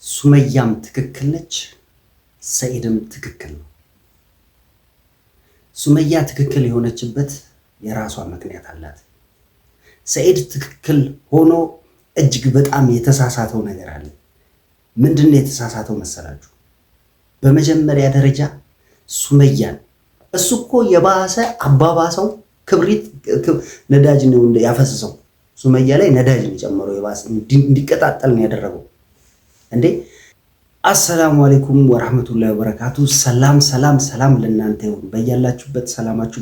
ሱመያም ትክክል ነች፣ ሰኢድም ትክክል ነው። ሱመያ ትክክል የሆነችበት የራሷ ምክንያት አላት። ሰኢድ ትክክል ሆኖ እጅግ በጣም የተሳሳተው ነገር አለ። ምንድነው የተሳሳተው መሰላችሁ? በመጀመሪያ ደረጃ ሱመያን እሱ እኮ የባሰ አባባሰው ክብሪት ነዳጅ ነው ያፈሰሰው። ሱመያ ላይ ነዳጅ ነው ጨምሮ የባሰ እንዲቀጣጠል ነው ያደረገው። እንዴ አሰላሙ አለይኩም ወራህመቱላሂ ወበረካቱ። ሰላም ለእናንተ ይሁን። በያላችሁበት ሰላማችሁ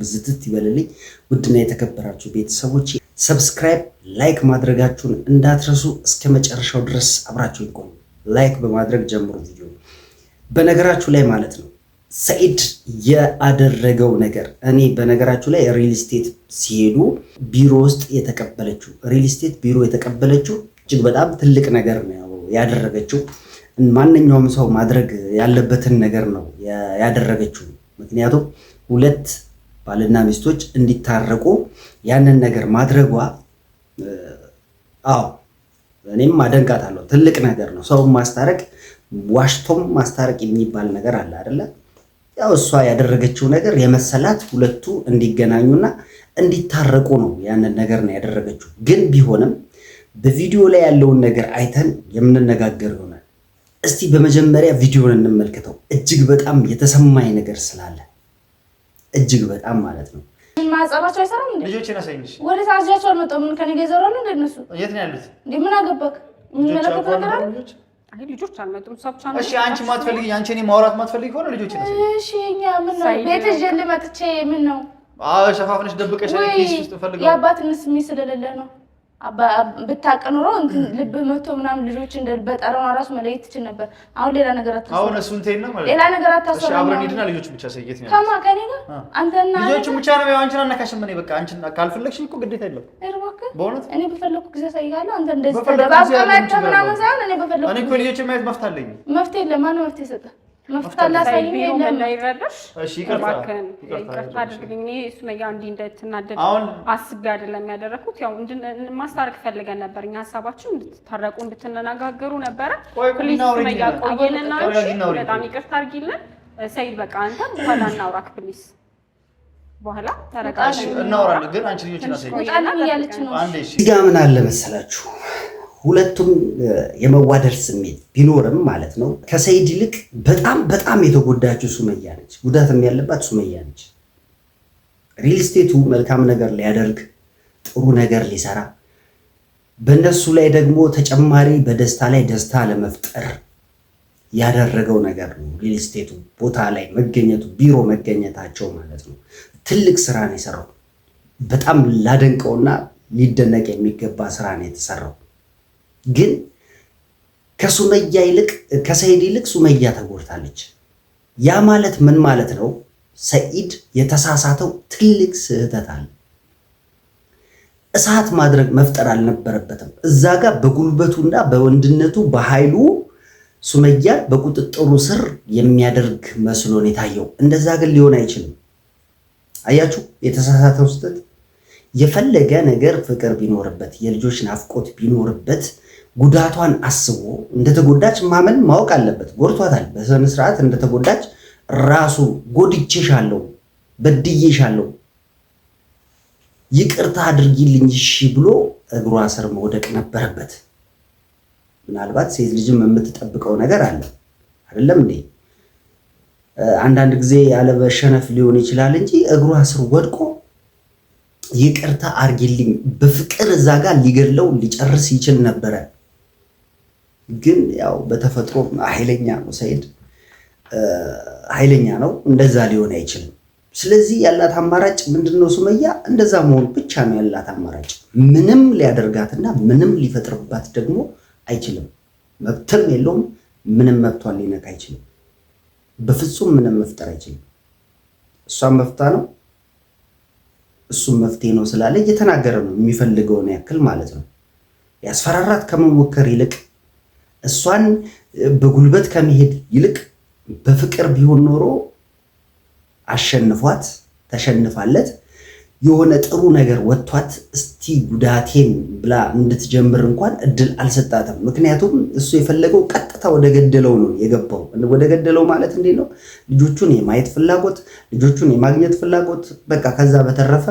ብዝት ይበልልኝ። ውድና የተከበራችሁ ቤተሰቦች ሰብስክራይብ፣ ላይክ ማድረጋችሁን እንዳትረሱ። እስከ መጨረሻው ድረስ አብራችሁ ይቆዩ። ላይክ በማድረግ ጀምሩ ቪዲዮ። በነገራችሁ ላይ ማለት ነው ሰኢድ ያደረገው ነገር እኔ በነገራችሁ ላይ ሪል ስቴት ሲሄዱ ቢሮ ውስጥ የተቀበለችው ሪል ስቴት ቢሮ የተቀበለችው እጅግ በጣም ትልቅ ነገር ነው ያደረገችው። ማንኛውም ሰው ማድረግ ያለበትን ነገር ነው ያደረገችው። ምክንያቱም ሁለት ባልና ሚስቶች እንዲታረቁ ያንን ነገር ማድረጓ እኔም አደንቃታለሁ። ትልቅ ነገር ነው። ሰው ማስታረቅ ዋሽቶም ማስታረቅ የሚባል ነገር አለ አይደለ? ያው እሷ ያደረገችው ነገር የመሰላት ሁለቱ እንዲገናኙና እንዲታረቁ ነው። ያንን ነገር ነው ያደረገችው። ግን ቢሆንም በቪዲዮ ላይ ያለውን ነገር አይተን የምንነጋገር ይሆናል። እስቲ በመጀመሪያ ቪዲዮን እንመልከተው። እጅግ በጣም የተሰማኝ ነገር ስላለ እጅግ በጣም ማለት ነው። ማጻባቸው አይሰራም እንዴ? ልጆችን አሳይንሽ ወደ ታዛቸው አልመጣም። ምን ከኔ ጋር ይዘራሉ እንዴ? እነሱ የት ነው ያሉት እንዴ? ምን አገባክ? ምን መለከት ነገር አለ? አይ ልጆች አልመጡም። ሰብቻ ነው። እሺ አንቺ ማትፈልጊ አንቺ እኔ ማውራት ማትፈልጊ ከሆነ ልጆችን አሳይንሽ። እሺ እኛ ምን ነው ቤት ይዤልህ መጥቼ ምን ነው? ሸፋፍነሽ ደብቀሽ ኪስ ውስጥ ፈልገው የአባትን ስሜት ስለሌለ ነው። ብታውቅ ኖሮ ልብ መቶ ምናምን ልጆች እንደ በጠረኗ ራሱ መለየት ትችል ነበር። አሁን ሌላ ነገር አታስብ። አሁን እሱን ተይና ማለት ሌላ ነገር አታስብ። እሺ አብረን ሂድና ልጆችን ብቻ ሰይየት ነው ከማ ከኔ ጋር አንተና ልጆችን ብቻ ነው። አንቺን አናካሽም። እኔ በቃ አንቺን ካልፈለግሽ እኮ ግዴታ የለም። በእውነት እኔ በፈለኩ ጊዜ ሳይጋለሁ። አንተ እንደዚህ ተደባብቀህ ምናምን ሳይሆን እኔ በፈለኩ እኔ እኮ ልጆችን ማየት መፍትሄ አለኝ። መፍትሄ የለም። ማነው መፍትሄ ሰጠ? መፍትሄ አላሳይም። የለም እንዳይረዳሽ። እሺ ይቅርታ አድርግልኝ። እኔ ሱመያ እንዲህ እንደትናደድ አስቤ አይደለም ያደረኩት። ያው ማስታረቅ ፈልገን ነበር። እኛ ሀሳባችን እንድትታረቁ እንድትነጋገሩ ነበረ። ፕሊዝ ሱመያ ቆየንና በጣም ይቅርታ አድርጊልን። ሰኢድ በቃ አንተ በኋላ እናውራክ ፕሊዝ። በኋላ ተረጋጋ እናወራለን። ግን አንቺ ልጆችን አሳይኝ አንዴ። እሺ ጋር ምን አለ መሰላችሁ ሁለቱም የመዋደድ ስሜት ቢኖርም ማለት ነው ከሰኢድ ይልቅ በጣም የተጎዳችው ሱመያ ነች። ጉዳትም ያለባት ሱመያ ነች። ሪል ስቴቱ መልካም ነገር ሊያደርግ ጥሩ ነገር ሊሰራ በእነሱ ላይ ደግሞ ተጨማሪ በደስታ ላይ ደስታ ለመፍጠር ያደረገው ነገር ነው። ሪል ስቴቱ ቦታ ላይ መገኘቱ ቢሮ መገኘታቸው ማለት ነው ትልቅ ስራ ነው የሰራው። በጣም ላደንቀውና ሊደነቅ የሚገባ ስራ ነው የተሰራው። ግን ከሱመያ ይልቅ ከሰኢድ ይልቅ ሱመያ ተጎድታለች። ያ ማለት ምን ማለት ነው? ሰኢድ የተሳሳተው ትልቅ ስህተት አለ። እሳት መፍጠር አልነበረበትም። እዛ ጋር በጉልበቱና በወንድነቱ በኃይሉ ሱመያን በቁጥጥሩ ስር የሚያደርግ መስሎን የታየው። እንደዛ ግን ሊሆን አይችልም። አያችሁ የተሳሳተው ስህተት። የፈለገ ነገር ፍቅር ቢኖርበት የልጆች ናፍቆት ቢኖርበት ጉዳቷን አስቦ እንደተጎዳች ማመን ማወቅ አለበት። ጎድቷታል። በስነ ስርዓት እንደተጎዳች ራሱ ጎድቼሻለሁ፣ በድዬሻለሁ፣ ይቅርታ አድርጊልኝ እሺ ብሎ እግሯ ስር መውደቅ ነበረበት። ምናልባት ሴት ልጅም የምትጠብቀው ነገር አለ አይደለም እንዴ? አንዳንድ ጊዜ ያለበሸነፍ ሊሆን ይችላል እንጂ እግሯ ስር ወድቆ ይቅርታ አርጊልኝ በፍቅር እዛ ጋር ሊገድለው ሊጨርስ ይችል ነበረ። ግን ያው በተፈጥሮ ኃይለኛ ነው ሰኢድ፣ ኃይለኛ ነው። እንደዛ ሊሆን አይችልም። ስለዚህ ያላት አማራጭ ምንድነው? ሱመያ እንደዛ መሆን ብቻ ነው ያላት አማራጭ። ምንም ሊያደርጋትና ምንም ሊፈጥርባት ደግሞ አይችልም። መብትም የለውም። ምንም መብቷን ሊነካ አይችልም። በፍጹም ምንም መፍጠር አይችልም። እሷም መፍታ ነው እሱም መፍትሄ ነው ስላለ እየተናገረ ነው የሚፈልገውን ያክል ማለት ነው። ያስፈራራት ከመሞከር ይልቅ እሷን በጉልበት ከመሄድ ይልቅ በፍቅር ቢሆን ኖሮ አሸንፏት ተሸንፋለት የሆነ ጥሩ ነገር ወጥቷት እስቲ ጉዳቴን ብላ እንድትጀምር እንኳን እድል አልሰጣትም። ምክንያቱም እሱ የፈለገው ቀጥታ ወደ ገደለው ነው የገባው። ወደ ገደለው ማለት እንዴት ነው? ልጆቹን የማየት ፍላጎት፣ ልጆቹን የማግኘት ፍላጎት በቃ። ከዛ በተረፈ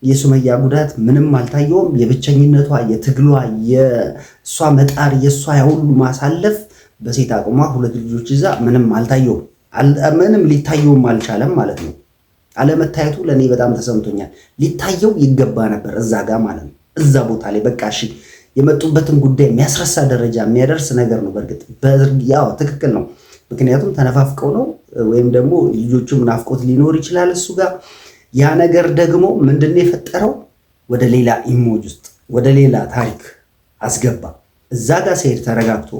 የሱመያ ጉዳት ምንም አልታየውም። የብቸኝነቷ፣ የትግሏ፣ የእሷ መጣር፣ የእሷ ያሁሉ ማሳለፍ በሴት አቅሟ 2 ልጆች ይዛ ምንም አልታየውም። ምንም ሊታየውም አልቻለም ማለት ነው። አለመታየቱ ለእኔ በጣም ተሰምቶኛል። ሊታየው ይገባ ነበር እዛ ጋር ማለት ነው። እዛ ቦታ ላይ በቃ እሺ፣ የመጡበትን ጉዳይ የሚያስረሳ ደረጃ የሚያደርስ ነገር ነው። በእርግጥ ያው ትክክል ነው። ምክንያቱም ተነፋፍቀው ነው ወይም ደግሞ ልጆቹም ናፍቆት ሊኖር ይችላል እሱ ጋር። ያ ነገር ደግሞ ምንድነው የፈጠረው? ወደ ሌላ ኢሞጅ ውስጥ ወደ ሌላ ታሪክ አስገባ። እዛ ጋር ሰኢድ ተረጋግቶ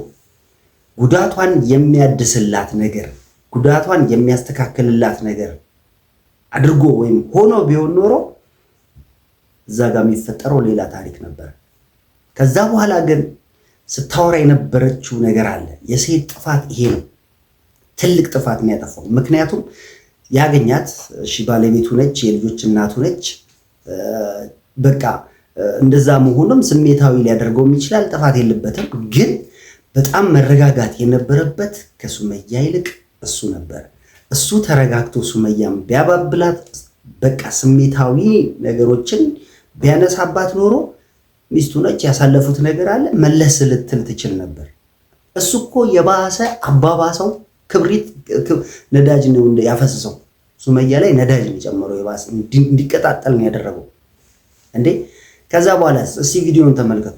ጉዳቷን የሚያድስላት ነገር፣ ጉዳቷን የሚያስተካክልላት ነገር አድርጎ ወይም ሆኖ ቢሆን ኖሮ እዛ ጋር የሚፈጠረው ሌላ ታሪክ ነበር። ከዛ በኋላ ግን ስታወራ የነበረችው ነገር አለ። የሰኢድ ጥፋት ይሄ ነው፣ ትልቅ ጥፋት ነው ያጠፋው። ምክንያቱም ያገኛት እሺ ባለቤቱ ነች፣ የልጆች እናቱ ነች። በቃ እንደዛ መሆኑም ስሜታዊ ሊያደርገውም ይችላል፣ ጥፋት የለበትም። ግን በጣም መረጋጋት የነበረበት ከሱመያ ይልቅ እሱ ነበር። እሱ ተረጋግቶ ሱመያም ቢያባብላት በቃ ስሜታዊ ነገሮችን ቢያነሳባት ኖሮ ሚስቱ ነች፣ ያሳለፉት ነገር አለ፣ መለስ ልትል ትችል ነበር። እሱ እኮ የባሰ አባባሰው፣ ክብሪት ነዳጅ ነው ያፈሰሰው። ሱመያ ላይ ነዳጅ ነው የጨመረው፣ የባሰ እንዲቀጣጠል ነው ያደረገው እንዴ። ከዛ በኋላ እስቲ ቪዲዮን ተመልከቱ።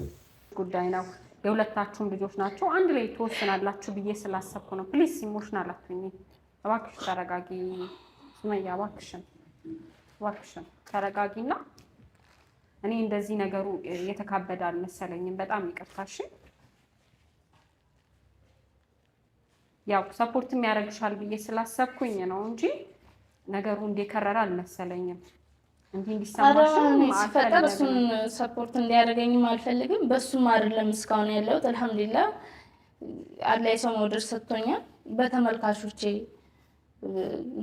ጉዳይ ነው፣ የሁለታችሁም ልጆች ናቸው። አንድ ላይ ትወስናላችሁ ብዬ ስላሰብኩ ነው። ፕሊስ ኢሞሽናል አትሁኝ እባክሽ፣ ተረጋጊ ሱመያ፣ እባክሽን ተረጋጊና እኔ እንደዚህ ነገሩ የተካበደ አልመሰለኝም። በጣም ይቅርታሽ። ያው ሰፖርት የሚያደርግሻል ብዬ ስላሰብኩኝ ነው እንጂ ነገሩ እንደከረረ አልመሰለኝም። እንዲሰማሽም ሲፈጠር እሱን ሰፖርት እንዲያደርገኝም አልፈልግም። በሱም አይደለም እስካሁን ያለሁት አልሐምዱሊላህ። አላህ የሰው መውደድ ሰጥቶኛል በተመልካቾቼ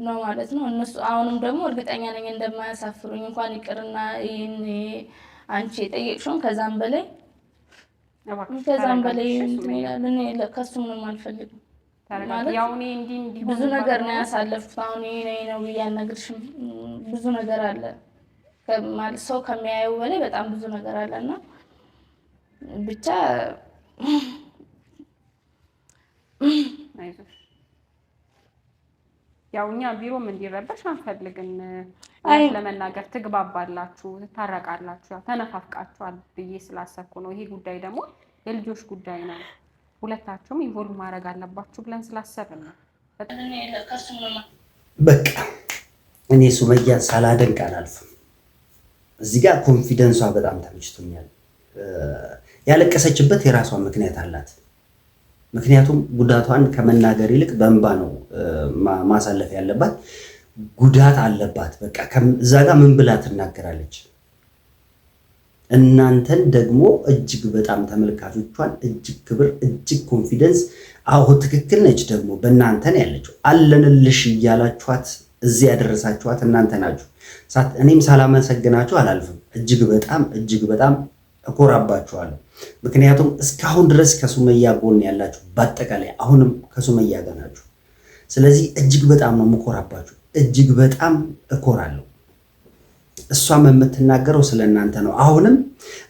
ነው ማለት ነው። እነሱ አሁንም ደግሞ እርግጠኛ ነኝ እንደማያሳፍሩኝ። እንኳን ይቅርና ይሄን አንቺ የጠየቅሽውን ከዛም በላይ እኔ ከሱ ምንም አልፈልግም። ብዙ ነገር ነው ያሳለፍኩት። አሁን ይሄ ነው ብዬ አልነግርሽም። ብዙ ነገር አለ ማለት ሰው ከሚያየው በላይ በጣም ብዙ ነገር አለና ብቻ ያው እኛ ቢሮም እንዲረበሽ አንፈልግም። ለመናገር ትግባባላችሁ፣ ትታረቃላችሁ፣ ያው ተነፋፍቃችኋል ብዬ ስላሰብኩ ነው። ይሄ ጉዳይ ደግሞ የልጆች ጉዳይ ነው፣ ሁለታችሁም ኢንቮልቭ ማድረግ አለባችሁ ብለን ስላሰብን ነው። በቃ እኔ ሱመያን ሳላደንቅ አላልፍም። እዚህ ጋር ኮንፊደንሷ በጣም ተመችቶኛል። ያለቀሰችበት የራሷ ምክንያት አላት። ምክንያቱም ጉዳቷን ከመናገር ይልቅ በእንባ ነው ማሳለፍ ያለባት። ጉዳት አለባት። በቃ እዛ ጋር ምን ብላ ትናገራለች? እናንተን ደግሞ እጅግ በጣም ተመልካቾቿን እጅግ ክብር፣ እጅግ ኮንፊደንስ፣ አዎ ትክክል ነች። ደግሞ በእናንተን ያለችው አለንልሽ እያላችኋት እዚህ ያደረሳችኋት እናንተ ናችሁ። እኔም ሳላመሰግናችሁ አላልፍም። እጅግ በጣም እኮራባችኋለሁ። ምክንያቱም እስካሁን ድረስ ከሱመያ ጎን ያላችሁ በአጠቃላይ አሁንም ከሱመያ ጋር ናችሁ። ስለዚህ እጅግ በጣም ነው የምኮራባችሁ። እጅግ በጣም እኮራለሁ። እሷም የምትናገረው ስለ እናንተ ነው። አሁንም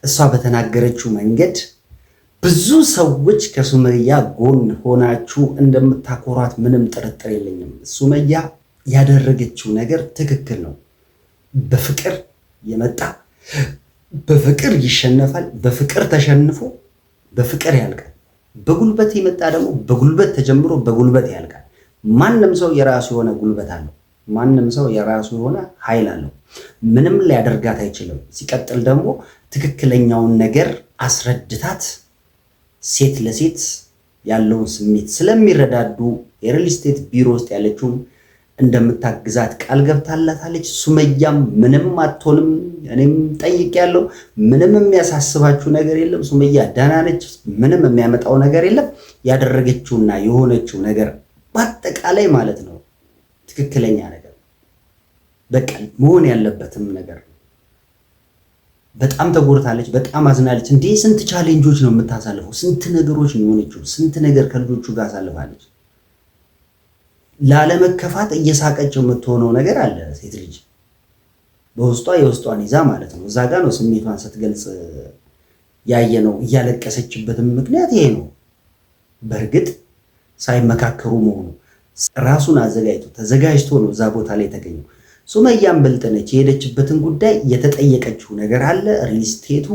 እሷ በተናገረችው መንገድ ብዙ ሰዎች ከሱመያ ጎን ሆናችሁ እንደምታኮሯት ምንም ጥርጥር የለኝም። ሱመያ ያደረገችው ነገር ትክክል ነው። በፍቅር የመጣ በፍቅር ይሸነፋል። በፍቅር ተሸንፎ በፍቅር ያልቃል። በጉልበት የመጣ ደግሞ በጉልበት ተጀምሮ በጉልበት ያልቃል። ማንም ሰው የራሱ የሆነ ጉልበት አለው። ማንም ሰው የራሱ የሆነ ኃይል አለው። ምንም ሊያደርጋት አይችልም። ሲቀጥል ደግሞ ትክክለኛውን ነገር አስረድታት ሴት ለሴት ያለውን ስሜት ስለሚረዳዱ የሪል ስቴት ቢሮ ውስጥ ያለችውን እንደምታግዛት ቃል ገብታላታለች። ሱመያም ምንም አትሆንም። እኔም ጠይቄያለሁ። ምንም የሚያሳስባችሁ ነገር የለም። ሱመያ ደህና ነች። ምንም የሚያመጣው ነገር የለም። ያደረገችውና የሆነችው ነገር በአጠቃላይ ማለት ነው ትክክለኛ ነገር፣ በቃ መሆን ያለበትም ነገር ነው። በጣም ተጎድታለች፣ በጣም አዝናለች። እንዴ ስንት ቻሌንጆች ነው የምታሳልፈው፣ ስንት ነገሮች ነው የሆነችው፣ ስንት ነገር ከልጆቹ ጋር አሳልፋለች። ላለመከፋት እየሳቀችው የምትሆነው ነገር አለ። ሴት ልጅ በውስጧ የውስጧን ይዛ ማለት ነው። እዛ ጋር ነው ስሜቷን ስትገልጽ ያየ ነው። እያለቀሰችበትም ምክንያት ይሄ ነው። በእርግጥ ሳይመካከሩ መሆኑ ራሱን ተዘጋጅቶ ነው እዛ ቦታ ላይ የተገኘው። ሱመያም ብልጥ ነች። የሄደችበትን ጉዳይ የተጠየቀችው ነገር አለ። ሪል ስቴቱ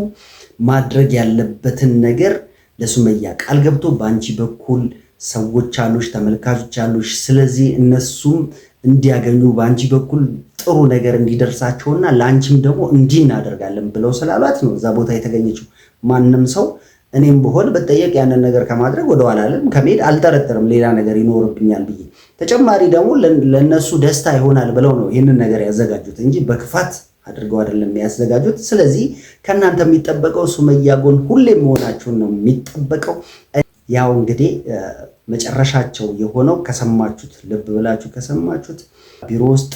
ማድረግ ያለበትን ነገር ለሱመያ ቃል ገብቶ በአንቺ በኩል ሰዎች አሉሽ፣ ተመልካቾች አሉሽ፣ ስለዚህ እነሱም እንዲያገኙ በአንቺ በኩል ጥሩ ነገር እንዲደርሳቸውና ለአንቺም ደግሞ እንዲህ እናደርጋለን ብለው ስላሏት ነው እዛ ቦታ የተገኘችው። ማንም ሰው እኔም ብሆን በጠየቅ ያንን ነገር ከማድረግ ወደኋላ አለም ከመሄድ አልጠረጠርም፣ ሌላ ነገር ይኖርብኛል ብዬ። ተጨማሪ ደግሞ ለነሱ ደስታ ይሆናል ብለው ነው ይህንን ነገር ያዘጋጁት እንጂ በክፋት አድርገው አይደለም ያዘጋጁት። ስለዚህ ከእናንተ የሚጠበቀው ሱመያ ጎን ሁሌም መሆናችሁን ነው የሚጠበቀው። ያው እንግዲህ መጨረሻቸው የሆነው ከሰማችሁት፣ ልብ ብላችሁ ከሰማችሁት ቢሮ ውስጥ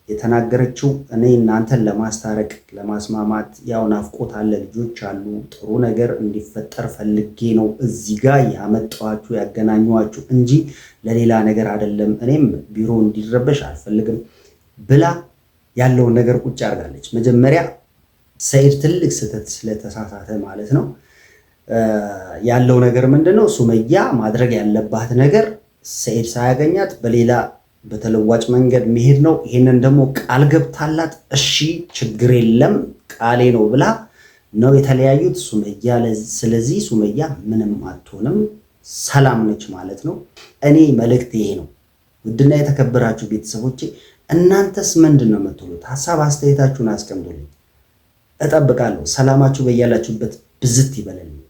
የተናገረችው እኔ እናንተን ለማስታረቅ ለማስማማት፣ ያው ናፍቆት አለ፣ ልጆች አሉ፣ ጥሩ ነገር እንዲፈጠር ፈልጌ ነው እዚህ ጋር ያመጣኋችሁ ያገናኘኋችሁ እንጂ ለሌላ ነገር አይደለም፣ እኔም ቢሮ እንዲረበሽ አልፈልግም ብላ ያለውን ነገር ቁጭ አድርጋለች። መጀመሪያ ሰኢድ ትልቅ ስህተት ስለተሳሳተ ማለት ነው ያለው ነገር ምንድነው? ሱመያ ማድረግ ያለባት ነገር ሰኢድ ሳያገኛት በሌላ በተለዋጭ መንገድ መሄድ ነው። ይሄንን ደግሞ ቃል ገብታላት እሺ ችግር የለም ቃሌ ነው ብላ ነው የተለያዩት ሱመያ። ስለዚህ ሱመያ ምንም አትሆንም፣ ሰላም ነች ማለት ነው። እኔ መልእክት ይሄ ነው። ውድና የተከበራችሁ ቤተሰቦቼ እናንተስ ምንድን ነው የምትሉት? ሀሳብ አስተያየታችሁን አስቀምጡልኝ፣ እጠብቃለሁ። ሰላማችሁ በያላችሁበት ብዝት ይበለልኝ።